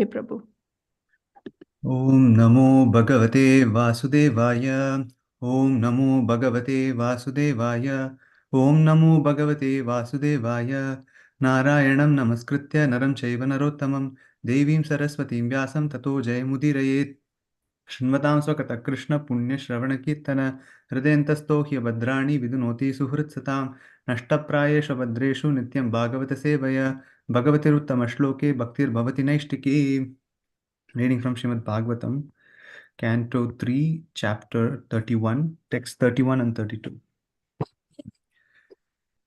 Hey Prabhu. Om Namo Bhagavate Vasudevaya. Om Namo Bhagavate Vasudevaya. Om Namo Bhagavate Vasudevaya. Narayanam Namaskritya Naram Chaiva Narottamam Devim Saraswatim Vyasam Tato Jayamudiraye Shrinvatam Swakata Krishna Punya Shravana Kirtana Hridentasto Bhadrani Vidunoti Suhritsatam Nashtaprayesha Bhadreshu Nityam Bhagavata Sevaya Bhagavate Uttama Shloke Bhaktir Bhavati Naishtiki. Reading from Srimad Bhagavatam, Canto 3, Chapter 31, Text 31 and 32.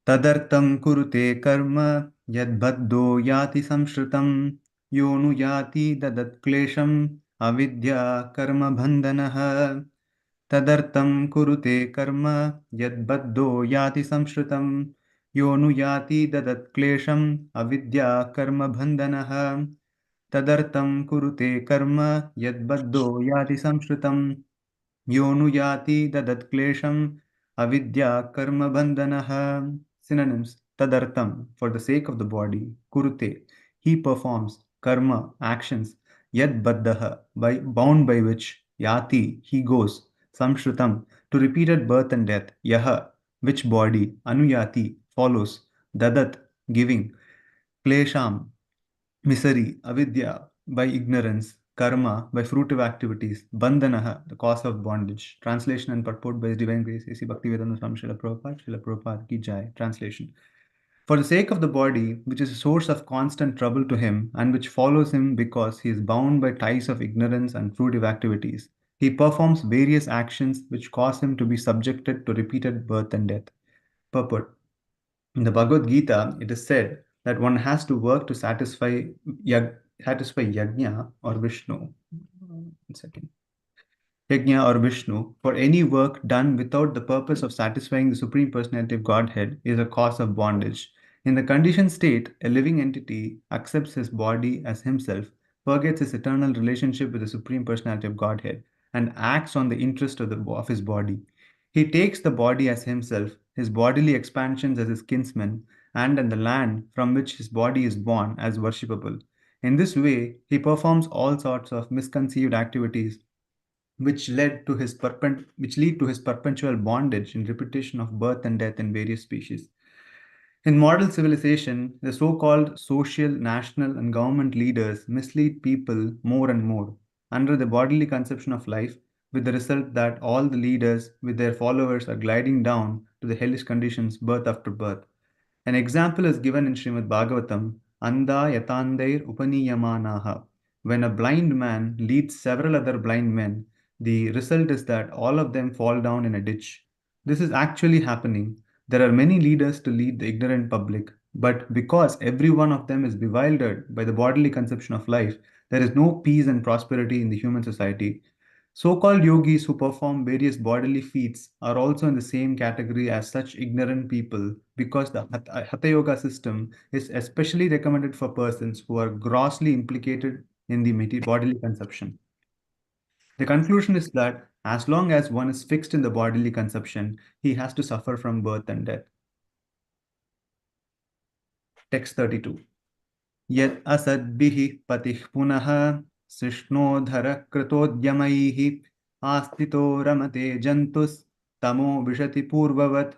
Tadartam kurute karma yadbaddo yati samshritam yonu yati dadat klesham avidya karma bandhanaha. Tadartam kurute karma yadbaddo yati samshritam yonu yati dadat klesham avidya karma bandhanaha. Tadartam kurute karma yadbaddo yati samshritam Yonu yati dadat klesham avidya karma bandhanaha. Synonyms: Tadartam, for the sake of the body; Kurute, he performs; Karma, actions; Yad baddhaha, by bound by which; Yati, he goes; Samshrutam, to repeated birth and death; Yaha, which body; Anuyati, follows; Dadat, giving; Klesham, misery; Avidya, by ignorance; Karma, by fruitive activities; Bandhanaha, the cause of bondage. Translation and purport by His Divine Grace A.C. Bhaktivedanta Swami Srila Prabhupada. Srila Prabhupada ki Jai. Translation. For the sake of the body, which is a source of constant trouble to him and which follows him because he is bound by ties of ignorance and fruitive activities, he performs various actions which cause him to be subjected to repeated birth and death. Purport. In the Bhagavad Gita, it is said that one has to work to satisfy Yajna or Vishnu. One second. Yajna or Vishnu, for any work done without the purpose of satisfying the Supreme Personality of Godhead, is a cause of bondage. In the conditioned state, a living entity accepts his body as himself, forgets his eternal relationship with the Supreme Personality of Godhead, and acts on the interest of his body. He takes the body as himself, his bodily expansions as his kinsman, and the land from which his body is born as worshipable. In this way, he performs all sorts of misconceived activities which lead to his perpetual bondage and repetition of birth and death in various species. In modern civilization, the so-called social, national, and government leaders mislead people more and more under the bodily conception of life, with the result that all the leaders with their followers are gliding down to the hellish conditions birth after birth. An example is given in Srimad Bhagavatam, Anda Yatandair Upaniyamanaha. When a blind man leads several other blind men, the result is that all of them fall down in a ditch. This is actually happening. There are many leaders to lead the ignorant public, but because every one of them is bewildered by the bodily conception of life, there is no peace and prosperity in the human society. So-called yogis who perform various bodily feats are also in the same category as such ignorant people because the Hatha Yoga system is especially recommended for persons who are grossly implicated in the bodily conception. The conclusion is that as long as one is fixed in the bodily conception, he has to suffer from birth and death. Text 32. Yat asadbihi patih punaha srishnodhara kritodhyamaihi astito ramate jantus tamo vishati purvavat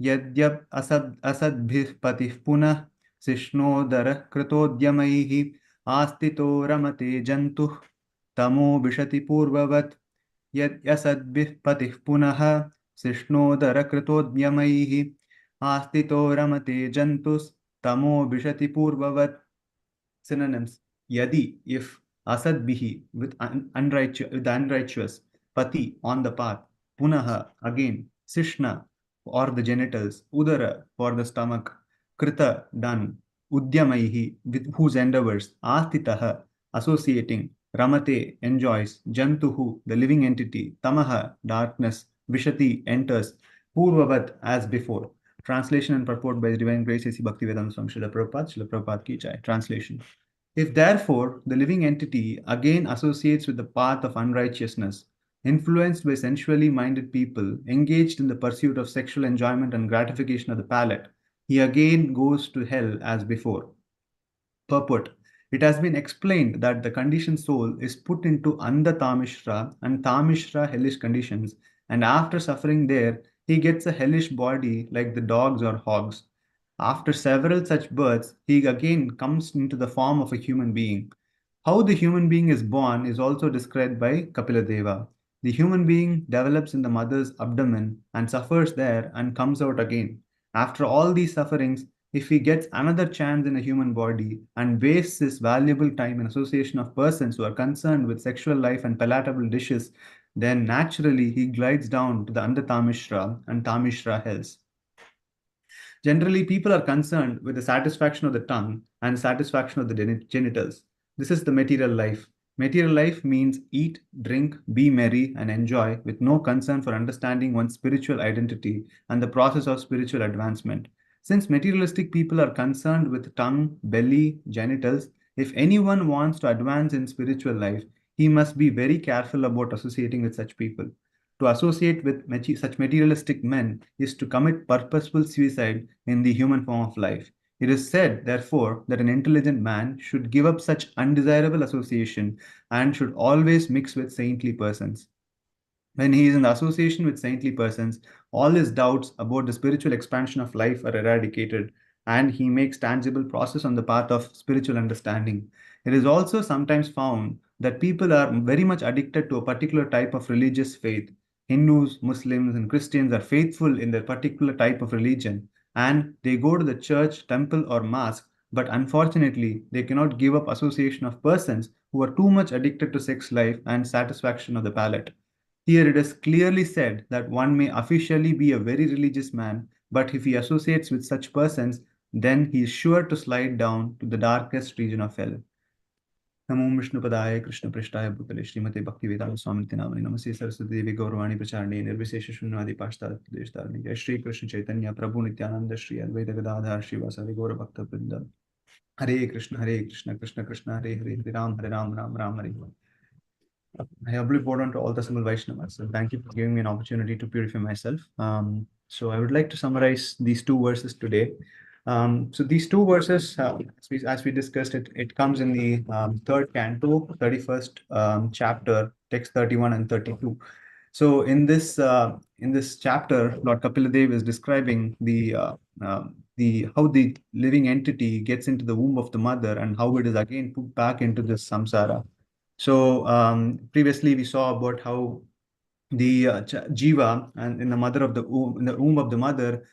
यद्यप असद्भिः पतिः पुनः शिष्णोदरः कृतोद्यमैः आस्थितो रमते जन्तुः तमो विशति पूर्ववत् यद्यसद्भिः पतिः पुनः शिष्णोदरः कृतोद्यमैः आस्थितो रमते जन्तुस्तमो विशति पूर्ववत्. Synonyms: Yadi, if; Asadbihi, with the unrighteous; Pati, on the path; Punaha, again; Sishna, or the genitals; Udara, for the stomach; Krita, done; Udyamaihi, with whose endeavors; Astitaha, associating; Ramate, enjoys; Jantuhu, the living entity; Tamaha, darkness; Vishati, enters; Purvavat, as before. Translation and purport by His Divine Grace A.C. Bhaktivedanta Swami Srila Prabhupada. Srila Prabhupada ki Jai. Translation. If therefore the living entity again associates with the path of unrighteousness, influenced by sensually minded people, engaged in the pursuit of sexual enjoyment and gratification of the palate, he again goes to hell as before. Purport. It has been explained that the conditioned soul is put into Andha Tamishra and Tamishra hellish conditions, and after suffering there, he gets a hellish body like the dogs or hogs. After several such births, he again comes into the form of a human being. How the human being is born is also described by Kapiladeva. The human being develops in the mother's abdomen and suffers there and comes out again. After all these sufferings, if he gets another chance in a human body and wastes his valuable time in association of persons who are concerned with sexual life and palatable dishes, then naturally he glides down to the Andha Tamishra and Tamishra hells. Generally, people are concerned with the satisfaction of the tongue and satisfaction of the genitals. This is the material life. Material life means eat, drink, be merry, and enjoy with no concern for understanding one's spiritual identity and the process of spiritual advancement. Since materialistic people are concerned with tongue, belly, genitals, if anyone wants to advance in spiritual life, he must be very careful about associating with such people. To associate with such materialistic men is to commit purposeful suicide in the human form of life. It is said, therefore, that an intelligent man should give up such undesirable association and should always mix with saintly persons. When he is in association with saintly persons, all his doubts about the spiritual expansion of life are eradicated, and he makes tangible progress on the path of spiritual understanding. It is also sometimes found that people are very much addicted to a particular type of religious faith. Hindus, Muslims, and Christians are faithful in their particular type of religion, and they go to the church, temple, or mosque, but unfortunately, they cannot give up association of persons who are too much addicted to sex life and satisfaction of the palate. Here it is clearly said that one may officially be a very religious man, but if he associates with such persons, then he is sure to slide down to the darkest region of hell. नमो विष्णुपदाय कृष्णपृष्ठाय भूतले श्रीमते भक्तिवेदांत स्वामी नामने नमस्ते सरस्वती देवी गौरवाणी प्रचारणे निर्विशेष शून्यवादी पाश्चात्य जय श्री कृष्ण चैतन्य प्रभु नित्यानंद श्री अद्वैत गदाधर श्रीवासादि गौर भक्त वृंद हरे Krishna Krishna Krishna Hare Hare Hare Ram Ram Hare Hare. I humbly bow down to all the single Vaishnavas. So thank you for giving me an opportunity to purify myself. So I would like to summarize these two verses today. So these two verses, as we discussed, it comes in the third canto, 31st chapter, text 31 and 32. So in this chapter, Lord Kapiladev is describing the how the living entity gets into the womb of the mother and how it is again put back into this samsara. So previously we saw about how the jiva and in the mother of the womb, in the womb of the mother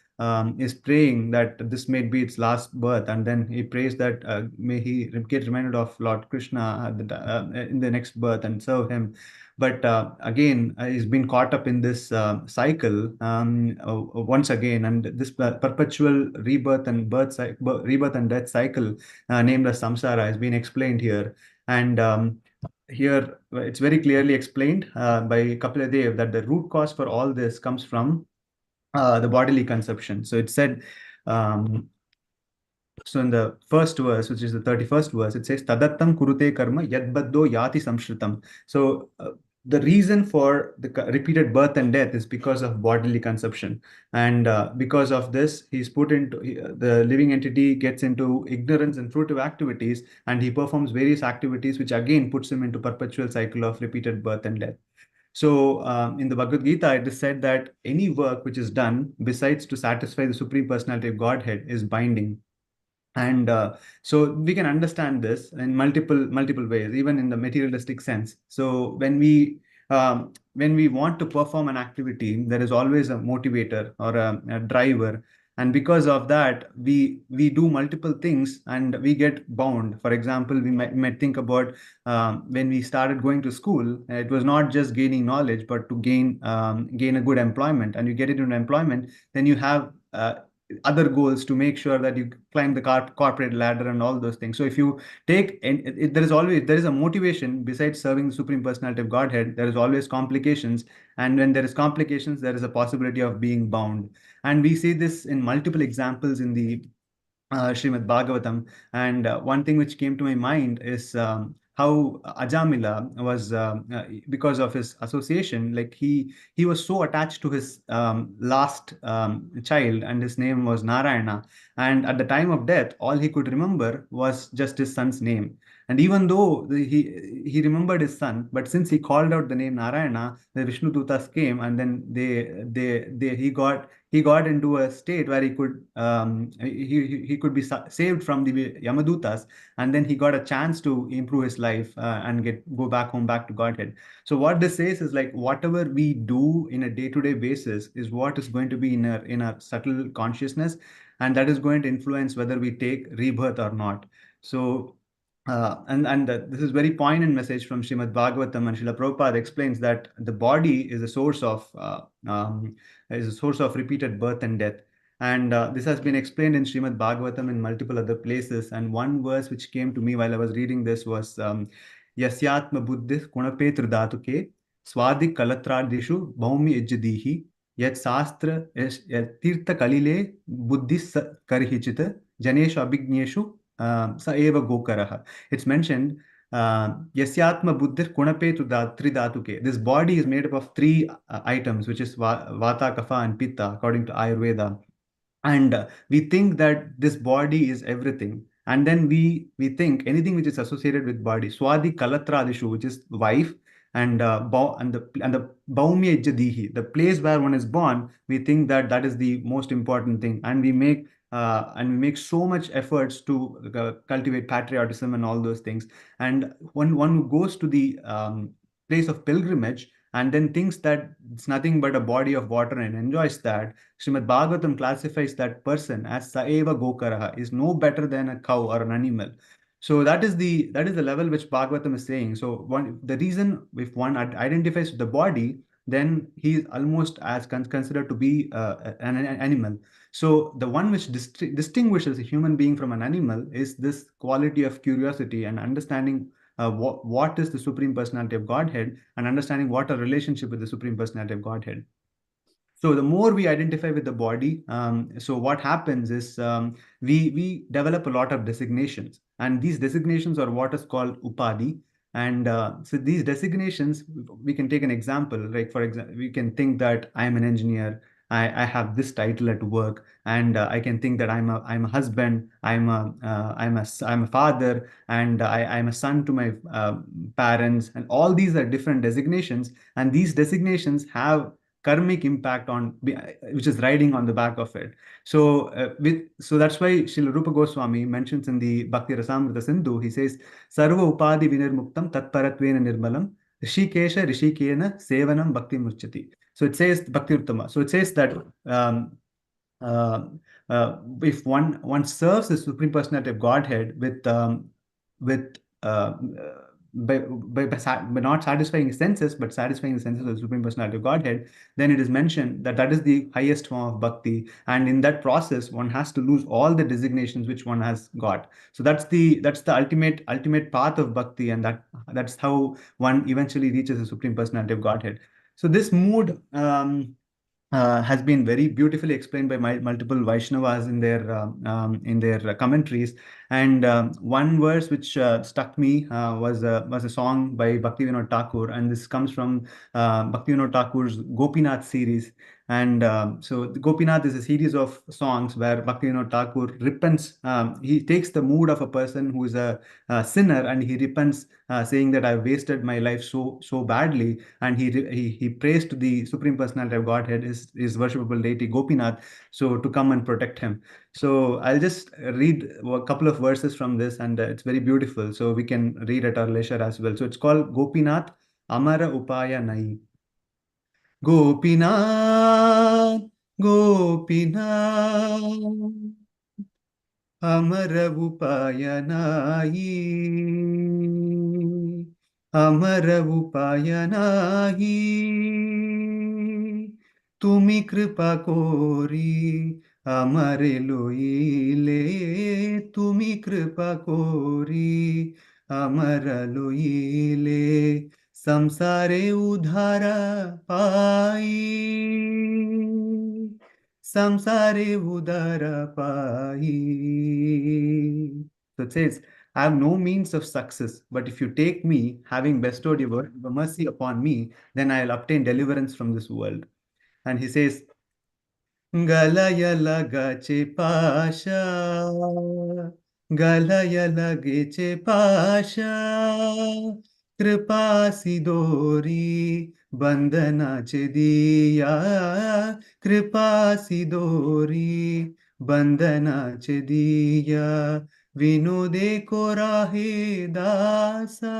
is praying that this may be its last birth, and then he prays that may he get reminded of Lord Krishna in the next birth and serve him. But again, he's been caught up in this cycle once again, and this perpetual rebirth and rebirth and death cycle named as samsara has been explained here. And here it's very clearly explained by Kapiladev that the root cause for all this comes from the bodily conception. So it said, so in the first verse, which is the 31st verse, it says, Tadattam kurute karma yadbaddo yati samshritam. So the reason for the repeated birth and death is because of bodily conception. And because of this, he's put into, the living entity gets into ignorance and fruitive activities, and he performs various activities, which again puts him into perpetual cycle of repeated birth and death. So in the Bhagavad Gita, it is said that any work which is done besides to satisfy the Supreme Personality of Godhead is binding. And so we can understand this in multiple ways, even in the materialistic sense. So when we want to perform an activity, there is always a motivator or a driver, and because of that, we do multiple things and we get bound. For example, we might think about when we started going to school, it was not just gaining knowledge, but to gain a good employment. And you get into an employment, then you have other goals to make sure that you climb the corporate ladder and all those things. So if you take, and there is a motivation besides serving the Supreme Personality of Godhead, there is always complications. And when there is complications, there is a possibility of being bound. And we see this in multiple examples in the Srimad Bhagavatam. And one thing which came to my mind is how Ajamila was because of his association, like he was so attached to his last child, and his name was Narayana. And at the time of death, all he could remember was just his son's name. And even though he remembered his son, but since he called out the name Narayana, the Vishnu Dutas came, and then he got into a state where he could be saved from the Yamadutas, and then he got a chance to improve his life and go back home, back to Godhead. So what this says is like whatever we do in a day-to-day basis is what is going to be in our subtle consciousness, and that is going to influence whether we take rebirth or not. So this is very poignant message from Srimad Bhagavatam, and Srila Prabhupada explains that the body is a source of repeated birth and death. And this has been explained in Srimad Bhagavatam in multiple other places. And one verse which came to me while I was reading this was Yasyatma Buddhis Kunapetru Dhatuke Swadik Kalatradishu Bhaumi Ijjadihi Yat Sastra Tirtha Kalile Buddhis Karihichita Janeshu Abhigneshu Sa Eva Gokaraha. It's mentioned Yasyatma Buddhir Kunapetu Tridhatuke. This body is made up of three items, which is Vata, Kapha, and Pitta, according to Ayurveda. And we think that this body is everything, and then we think anything which is associated with body, Swadi Kalatradishu, which is wife, and the Baumya Jadihi, the place where one is born, we think that that is the most important thing, and we make so much efforts to cultivate patriotism and all those things. And when one goes to the place of pilgrimage and then thinks that it's nothing but a body of water and enjoys that, Srimad Bhagavatam classifies that person as Saeva Gokaraha, is no better than a cow or an animal. So that is the level which Bhagavatam is saying. So the reason if one identifies with the body, then he is almost as considered to be an animal. So the one which distinguishes a human being from an animal is this quality of curiosity and understanding what is the Supreme Personality of Godhead, and understanding what a relationship with the Supreme Personality of Godhead. So the more we identify with the body, so what happens is we develop a lot of designations, and these designations are what is called upadi. And so these designations, we can take an example. Like for example, we can think that I am an engineer. I have this title at work, and I can think that I'm a husband. I'm a father, and I'm a son to my parents. And all these are different designations, and these designations have karmic impact on which is riding on the back of it. So so that's why Srila Rupa Goswami mentions in the Bhakti Rasamrita Sindhu, he says Sarva Upadi Vinirmuktam Tatparatvena Nirmalam Rishikesha Rishikena Sevanam Bhakti Murchati. So it says Bhakti Uttama. So it says that uh, if one serves the Supreme Personality of Godhead with by not satisfying his senses, but satisfying the senses of the Supreme Personality of Godhead, then it is mentioned that that is the highest form of bhakti. And in that process, one has to lose all the designations which one has got. So that's the ultimate path of bhakti, and that's how one eventually reaches the Supreme Personality of Godhead. So this mood has been very beautifully explained by multiple Vaishnavas in their commentaries. And one verse which stuck me was a song by Bhaktivinoda Thakur, and this comes from Bhaktivinoda Thakur's Gopinath series. And so the Gopinath is a series of songs where Bhaktivinoda Thakur repents. He takes the mood of a person who is a sinner, and he repents, saying that I've wasted my life so badly, and he prays to the Supreme Personality of Godhead, his worshipable deity Gopinath, so to come and protect him. So I'll just read a couple of verses from this, and it's very beautiful. So we can read at our leisure as well. So it's called Gopinath Amara Upaya Nai. Gopinath, Gopinath, Amara Upaya Nai. Amara Upaya Nahi, Tumi Kripa Kori, Amare Loile, Tumi Kripa Kori, Amara Loile, Samsare Udhara Pai, Samsare Udhara Pai. So it says, I have no means of success, but if you take me, having bestowed your mercy upon me, then I'll obtain deliverance from this world. And he says, गलय लगचे Pasha गलय लगचे Pasha कृपा सिदोरी बंधनाचे दिया कृपा सिदोरी बंधनाचे दिया विनोदे को राहे दासा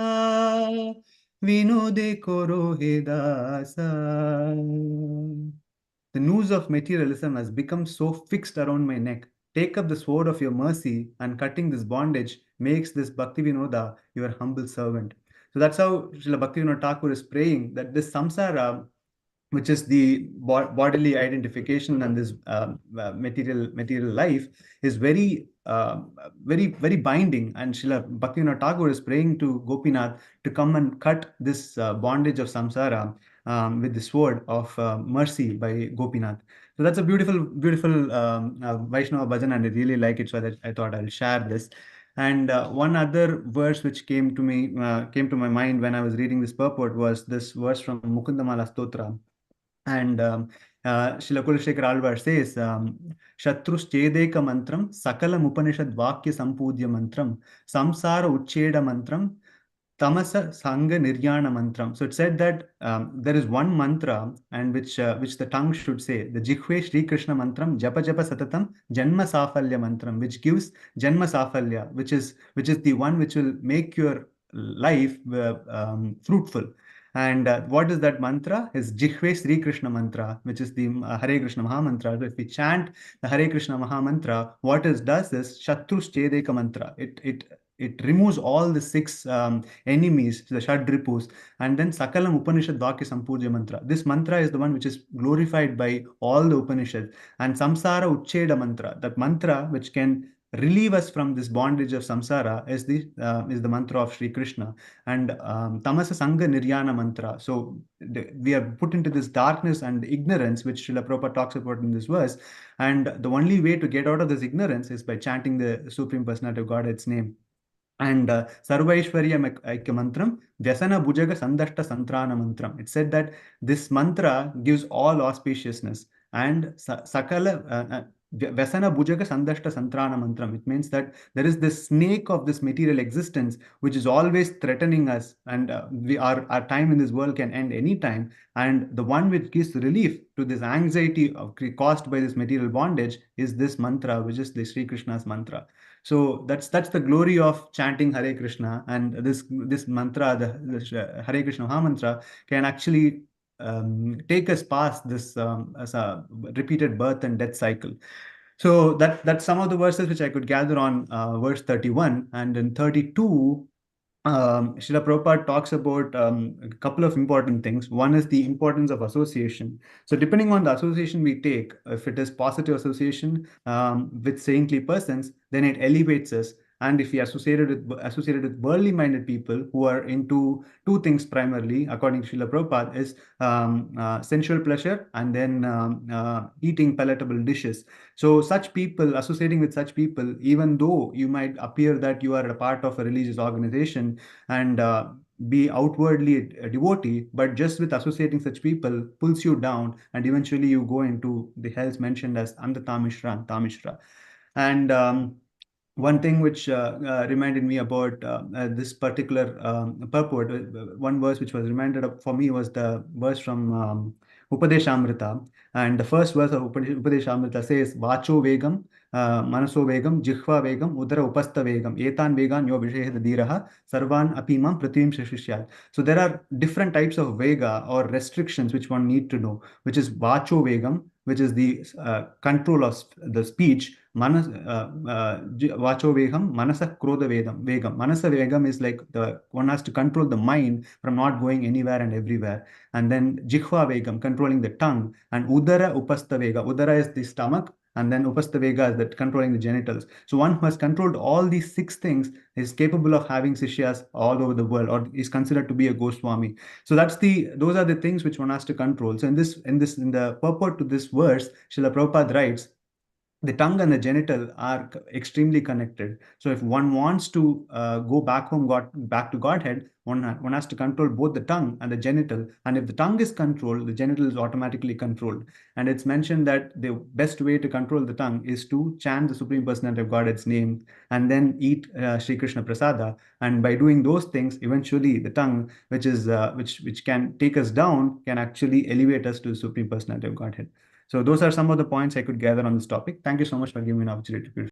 विनोदे को रोहे दासा. The noose of materialism has become so fixed around my neck. Take up the sword of your mercy, and cutting this bondage makes this Bhaktivinoda your humble servant. So that's how Srila Bhaktivinoda Thakur is praying that this samsara, which is the bodily identification and this material life, is very binding. And Srila Bhaktivinoda Thakur is praying to Gopinath to come and cut this bondage of samsara with the sword of mercy by Gopinath. So that's a beautiful Vaishnava bhajan, and I really like it. So that I thought I'll share this. And one other verse which came to my mind when I was reading this purport was this verse from Mukundamala Stotra. And Srila Kulashekar Alvar says, Shatrus Chedeka Mantram, Sakalam Upanishad Vakya Sampudya Mantram, Samsara Uchcheda Mantram, Tamasa Sangha Niryana Mantram. So it said that there is one mantra and which the tongue should say, the Jikhve Shri Krishna Mantram, Japa Japa Satatam, Janma Safalya Mantram, which gives Janma Safalya, which is the one which will make your life fruitful. And what is that mantra? Is Jikhve Sri Krishna mantra, which is the Hare Krishna Maha mantra. So if we chant the Hare Krishna Maha mantra, what it does is Shatrus Chedeka mantra. It removes all the six enemies, the Shadripus, and then Sakalam Upanishad Vakya Sampurja mantra. This mantra is the one which is glorified by all the Upanishads. And Samsara Uchcheda mantra, that mantra which can relieve us from this bondage of samsara is the mantra of Sri Krishna. And Tamasa Sangha Niryana mantra. So we are put into this darkness and ignorance, which Srila Prabhupada talks about in this verse. And the only way to get out of this ignorance is by chanting the Supreme Personality of Godhead's name. And Sarvaishwarya Aikya Mantram, Vyasana Bhujaga Sandashta Santrana Mantram. It said that this mantra gives all auspiciousness. And Sakala Vyasana Bhujaga Sandashta Santrana Mantram. It means that there is this snake of this material existence which is always threatening us, and our time in this world can end anytime. And the one which gives relief to this anxiety caused by this material bondage is this mantra, which is the Sri Krishna's mantra. So that's the glory of chanting Hare Krishna, and this mantra, the Hare Krishna Maha mantra, can actually take us past this as a repeated birth and death cycle. So that's some of the verses which I could gather on verse 31, and in 32. Srila Prabhupada talks about a couple of important things. One is the importance of association. So depending on the association we take, if it is positive association with saintly persons, then it elevates us. And if we associated with worldly-minded people who are into two things primarily, according to Srila Prabhupada, is sensual pleasure and then eating palatable dishes. So such people, associating with such people, even though you might appear that you are a part of a religious organization and be outwardly a devotee, but just with associating such people pulls you down, and eventually you go into the hells mentioned as Andatamishra and Tamishra. And one thing which reminded me about this particular purport, one verse which was reminded of for me was the verse from Upadeshamrita. And the first verse of Upadeshamrita says, Vacho Vegam, Manaso Vegam, Jihva Vegam, Udara Upasta Vegam, Etan Vegan, Yo Vishehada Diraha, Sarvan Apimam Pratim Shashishyat. So there are different types of Vega or restrictions which one need to know, which is Vacho Vegam, which is the control of the speech. Manas Vacho Vegam, Manasa Krodha Vegam. Manasa Vegam is like one has to control the mind from not going anywhere and everywhere. And then Jihva Vegam, controlling the tongue. And Udara Upasta Vega. Udara is the stomach. And then Upasta Vega is that controlling the genitals. So one who has controlled all these six things is capable of having Sishyas all over the world, or is considered to be a Goswami. So those are the things which one has to control. So in the purport to this verse, Srila Prabhupada writes the tongue and the genital are extremely connected. So if one wants to go back to Godhead, one has to control both the tongue and the genital. And if the tongue is controlled, the genital is automatically controlled. And it's mentioned that the best way to control the tongue is to chant the Supreme Personality of Godhead's name and then eat Sri Krishna Prasada. And by doing those things, eventually the tongue, which can take us down, can actually elevate us to the Supreme Personality of Godhead. So those are some of the points I could gather on this topic. Thank you so much for giving me an opportunity to